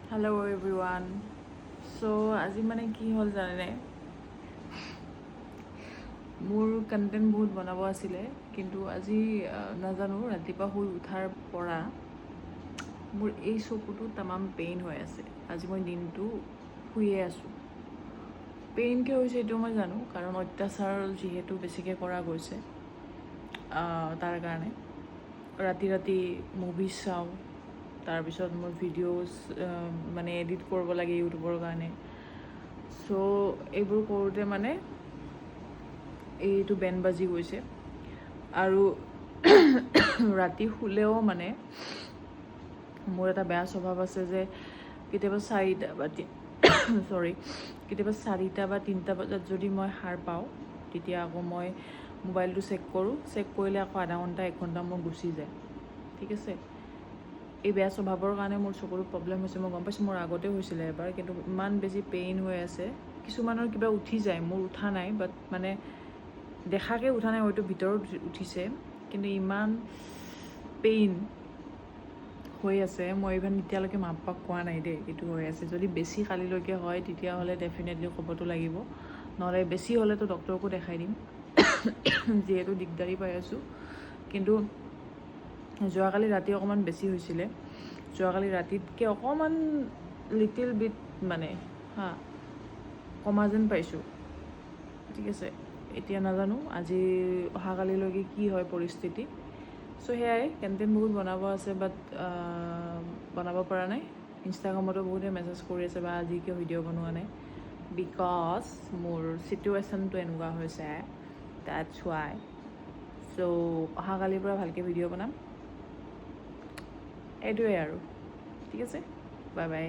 Hello' everyone. চ' আজি মানে কি হ'ল জানেনে, মোৰ কণ্টেণ্ট বহুত বনাব আছিলে, কিন্তু আজি নাজানো ৰাতিপুৱা শুই উঠাৰ পৰা মোৰ এই চকুটো তামাম পেইন হৈ আছে। আজি মই দিনটো শুইয়ে আছোঁ। পেইন কিয় হৈছে এইটো মই জানো, কাৰণ অত্যাচাৰ যিহেতু বেছিকৈ কৰা গৈছে তাৰ কাৰণে। ৰাতি ৰাতি মুভিজ চাওঁ, তাৰপিছত মোৰ ভিডিঅ'জ মানে এডিট কৰিব লাগে ইউটিউবৰ কাৰণে। চ' এইবোৰ কৰোঁতে মানে এইটো বেণ্ড বাজি গৈছে। আৰু ৰাতি শুলেও মানে মোৰ এটা বেয়া স্বভাৱ আছে যে কেতিয়াবা কেতিয়াবা 4টা বা 3টা বজাত যদি মই সাৰ পাওঁ, তেতিয়া আকৌ মই মোবাইলটো চেক কৰোঁ। চেক কৰিলে আকৌ আধা ঘণ্টা 1 ঘণ্টা মোৰ গুচি যায়। ঠিক আছে, এই বেয়া স্বভাৱৰ কাৰণে মোৰ চকুৰ প্ৰব্লেম হৈছে। মই গম পাইছোঁ, মোৰ আগতে হৈছিলে এবাৰ, কিন্তু ইমান বেছি পেইন হৈ আছে। কিছুমানৰ কিবা উঠি যায়, মোৰ উঠা নাই, বাট মানে দেখাকৈ উঠা নাই, হয়তো ভিতৰত উঠিছে, কিন্তু ইমান পেইন হৈ আছে। মই ইভেন এতিয়ালৈকে মা পাপাক কোৱা নাই দেই এইটো হৈ আছে। যদি বেছি কালিলৈকে হয় তেতিয়াহ'লে ডেফিনেটলি ক'বতো লাগিব, নহ'লে বেছি হ'লেতো ডক্টৰকো দেখাই দিম যিহেতু দিগদাৰী পাই আছোঁ। কিন্তু যোৱাকালি ৰাতি অকণমান বেছি হৈছিলে। যোৱাকালি ৰাতিতকৈ অকণমান লিটিল বিট মানে কমা যেন পাইছোঁ। ঠিক আছে, এতিয়া নাজানো আজি অহাকালিলৈকে কি হয় পৰিস্থিতি। চ' সেয়াই, কণ্টেণ্ট বহুত বনাব আছে, বাট বনাব পৰা নাই। ইনষ্টাগ্ৰামতো বহুতে মেছেজ কৰি আছে বা আজি কিয় ভিডিঅ' বনোৱা নাই, বিকজ মোৰ চিটুৱেশ্যনটো এনেকুৱা হৈছে, ডেটছ ৱাই। চ' অহাকালিৰ পৰা ভালকৈ ভিডিঅ' বনাম, এইটোৱে আৰু। ঠিক আছে, বাই বাই।